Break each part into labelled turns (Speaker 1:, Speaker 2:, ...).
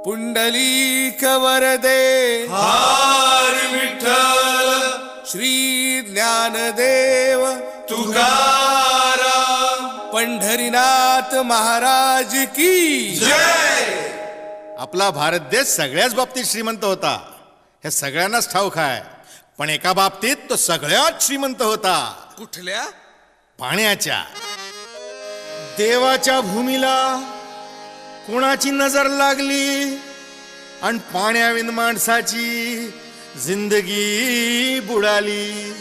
Speaker 1: पुंडलीक वरदे
Speaker 2: हर विठ्ठल
Speaker 1: श्री ज्ञानदेव
Speaker 2: तुकाराम
Speaker 1: पंढरीनाथ महाराज की
Speaker 2: जय।
Speaker 3: आपला भारत देश सगळ्याच बाबतीत श्रीमंत होता, हे सगळ्यांनाच ठाऊक आहे. पण एका बाबतीत तो सगळ्यात श्रीमंत होता.
Speaker 1: कुठल्या?
Speaker 3: पाण्याच्या. देवाच्या भूमीला कोणाची नजर लागली आणि पाण्याविन माणसाची जिंदगी बुडाली.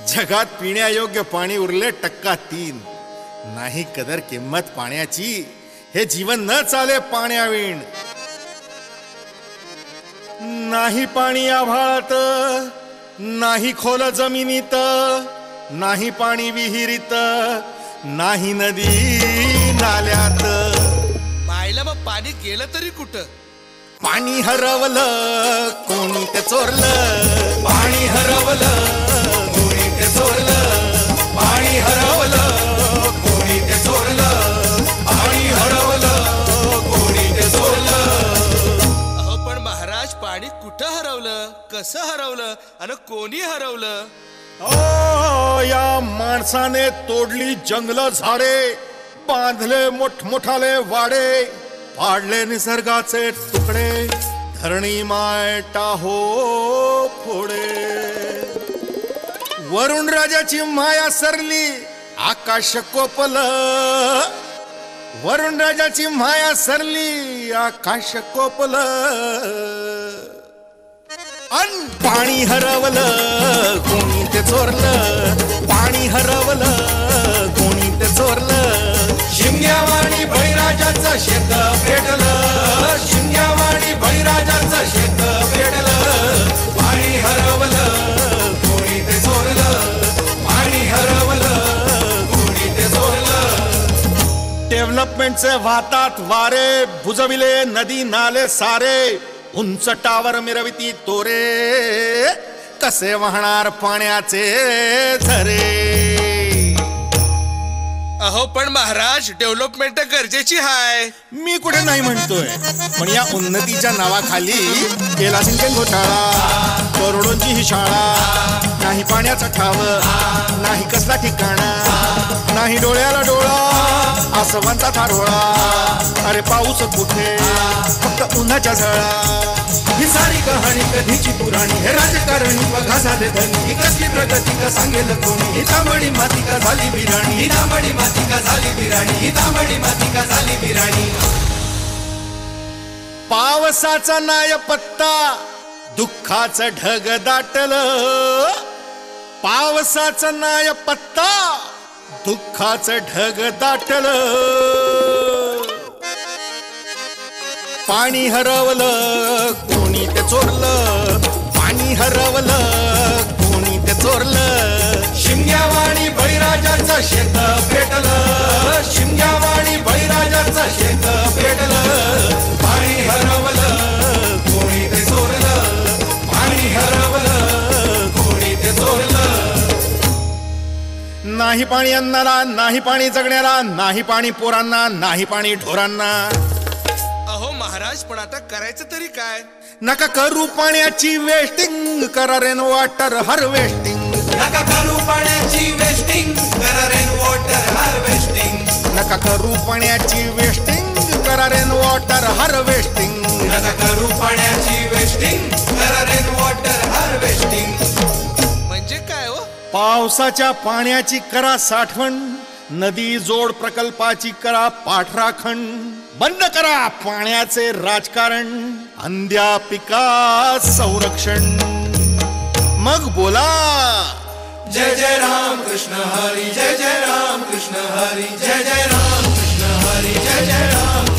Speaker 3: जगात पिण्यायोग्य पाणी उरले 3%. नाही कदर किंमत पाण्याची, हे जीवन न चाले पाण्याविण. नाही पाणी आभाळात, नाही खोल जमिनीत, नाही पाणी विहिरीत, नाही नदी नाल्यात.
Speaker 1: मायला मग पाणी गेलं तरी कुठं?
Speaker 3: पाणी हरवलं कोणी ते चोरलं,
Speaker 2: पाणी हरवलं कोणी ते चोरलं, पाणी हरवलं कोणी ते चोरलं, पाणी हरवलं कोणी ते चोरलं.
Speaker 1: अहो पण महाराज, पाणी कुठं हरवलं, कसं हरवलं आणि कोणी हरवलं?
Speaker 3: ओ या माणसाने तोडली जंगल झाडे, बांधले मोठमोठाले वाडे, पाडले निसर्गाचे तुकडे, धरणी माय टाहो फोडे. वरुण राजाची माया सरली, आकाश कोपलं. वरुण राजाची माया सरली, आकाश कोपलं. अन पाणी हरवलं कोणी ते चोरलं, पाणी हरवलं कोणी ते चोरलं.
Speaker 2: शिमग्यावाणी बळीराजाचं शेत पेटलं, शिमग्यावाणी बळीराजाचं शेत पेटलं. पाणी हरवलं कोणी ते चोरलं, पाणी हरवलं कोणी ते चोरलं.
Speaker 3: डेव्हलपमेंटचे वाहतात वारे, बुजविले नदी नाले सारे, उंच टावर मिरविती तोरे, कसे वाहणार पाण्याचे झरे.
Speaker 1: अहो पण महाराज, डेव्हलपमेंट गरजेची आहे.
Speaker 3: मी कुठे नाही म्हणतोय, पण या उन्नतीच्या नावाखाली केला सिंचन घोटाळा, करोडोंची ही शाळा. नाही पाण्याचा ठाव, नाही कसला ठिकाणा, नाही डोळ्याला डोळा, आसवांचा थारोळा. अरे पाऊस कुठे, फक्त उन्हाच्या झळा.
Speaker 2: ही सारी कहाणी कधीची पुराणी, हे राजकारणी बघा झाले धनी. ही कसली प्रगती का सांगेल कोणी, ही तांबडी माती का झाली बिराणी, ही तांबडी माती का झाली बिराणी, ही तांबडी माती का झाली बिराणी.
Speaker 3: पावसाचा नाय पत्ता, दुःखाचं ढग दाटलं. पावसाचा नाय पत्ता, दुःखाचं ढग दाटलं. पाणी हरवलं कोणी ते चोरलं, पाणी हरवलं कोणी ते चोरलं.
Speaker 2: शिमग्यावाणी बळीराजाचं शेत पेटलं, शिमग्यावाणी बळीराजाचं शेत पेटलं. पाणी हरवलं कोणी ते चोरलं, पाणी हरवलं कोणी ते चोरलं.
Speaker 3: नाही पाणी अन्नाला, नाही पाणी जगण्याला, नाही पाणी पोरांना, नाही पाणी ढोरांना.
Speaker 1: अहो महाराज, पण आता करायचं तरी काय?
Speaker 3: नका करू पाण्याची वेस्टिंग, करा रेन वॉटर हार्वेस्टिंग.
Speaker 2: नका करू पाण्याची वेस्टिंग, करा रेन वॉटर हार्वेस्टिंग.
Speaker 3: नका करू पाण्याची वेस्टिंग, करा रेन वॉटर हार्वेस्टिंग.
Speaker 2: नका करू पाण्याची वेस्टिंग, करा रेन वॉटर हार्वेस्टिंग.
Speaker 1: म्हणजे काय हो?
Speaker 3: पावसाच्या पाण्याची करा साठवण, नदी जोड प्रकल्पाची करा पाठराखण. बंद करा पाण्याचे राजकारण, अंध्या पिका संरक्षण. मग बोला
Speaker 2: जय जय राम कृष्ण हरी, जय जय राम कृष्ण हरी, जय जय राम कृष्ण हरी, जय जय राम